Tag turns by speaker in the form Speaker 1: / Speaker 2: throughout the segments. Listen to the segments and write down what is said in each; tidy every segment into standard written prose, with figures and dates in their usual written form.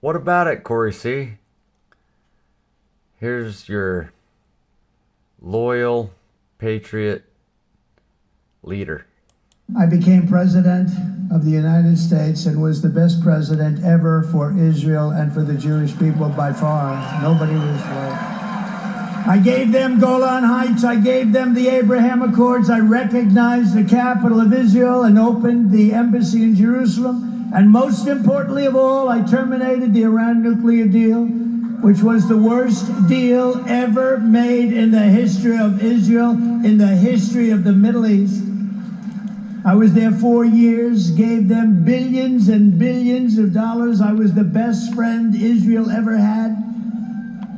Speaker 1: What about it, CoryC? Here's your loyal patriot leader.
Speaker 2: I became president of the United States and was the best president ever for Israel and for the Jewish people by far. Nobody was like. I gave them Golan Heights. I gave them the Abraham Accords. I recognized the capital of Israel and opened the embassy in Jerusalem. And most importantly of all, I terminated the Iran nuclear deal, which was the worst deal ever made in the history of Israel, in the history of the Middle East. I was there 4 years, gave them billions and billions of dollars. I was the best friend Israel ever had.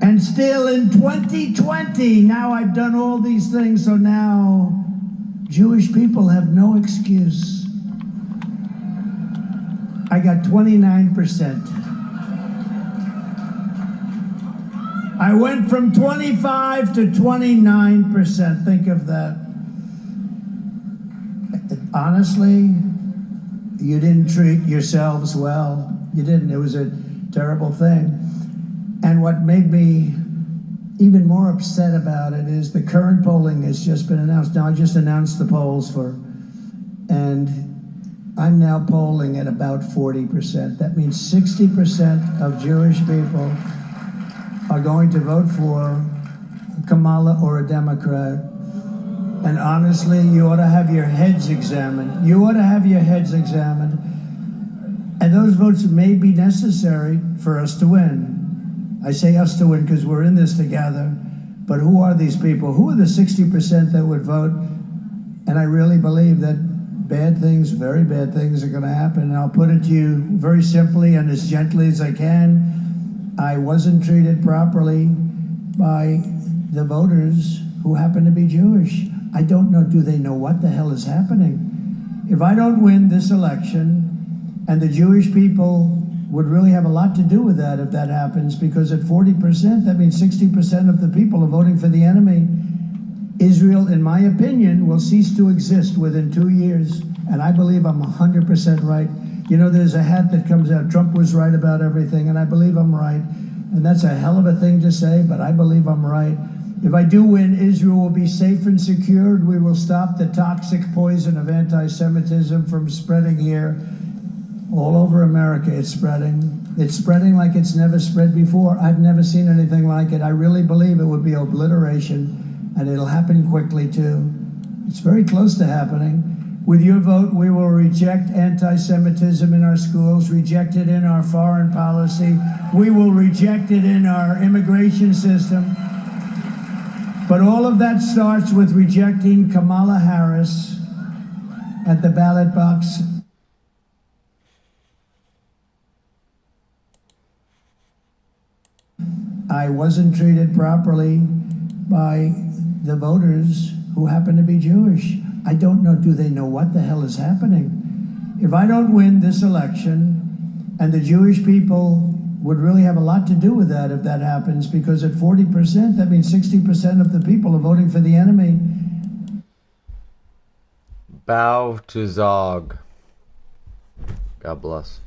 Speaker 2: And still in 2020, now I've done all these things, so now Jewish people have no excuse. I got 29%. I went from 25 to 29%. Think of that. Honestly, you didn't treat yourselves well. You didn't. It was a terrible thing. And what made me even more upset about it is the current polling has just been announced. Now, I just announced the polls and I'm now polling at about 40%. That means 60% of Jewish people are going to vote for Kamala or a Democrat. And honestly, you ought to have your heads examined. You ought to have your heads examined. And those votes may be necessary for us to win. I say us to win because we're in this together. But who are these people? Who are the 60% that would vote? And I really believe that bad things, very bad things are going to happen. And I'll put it to you very simply and as gently as I can. I wasn't treated properly by the voters who happen to be Jewish. I don't know, do they know what the hell is happening? If I don't win this election, and the Jewish people would really have a lot to do with that if that happens, because at 40%, that means 60% of the people are voting for the enemy. Israel, in my opinion, will cease to exist within 2 years, and I believe I'm 100% right. You know, there's a hat that comes out, Trump was right about everything, and I believe I'm right. And that's a hell of a thing to say, but I believe I'm right. If I do win, Israel will be safe and secured. We will stop the toxic poison of anti-Semitism from spreading here. All over America, it's spreading. It's spreading like it's never spread before. I've never seen anything like it. I really believe it would be obliteration, and it'll happen quickly, too. It's very close to happening. With your vote, we will reject anti-Semitism in our schools, reject it in our foreign policy. We will reject it in our immigration system. But all of that starts with rejecting Kamala Harris at the ballot box. I wasn't treated properly by the voters who happen to be Jewish. I don't know, do they know what the hell is happening? If I don't win this election, and the Jewish people would really have a lot to do with that if that happens, because at 40%, that means 60% of the people are voting for the enemy.
Speaker 1: Bow to Zog. God bless.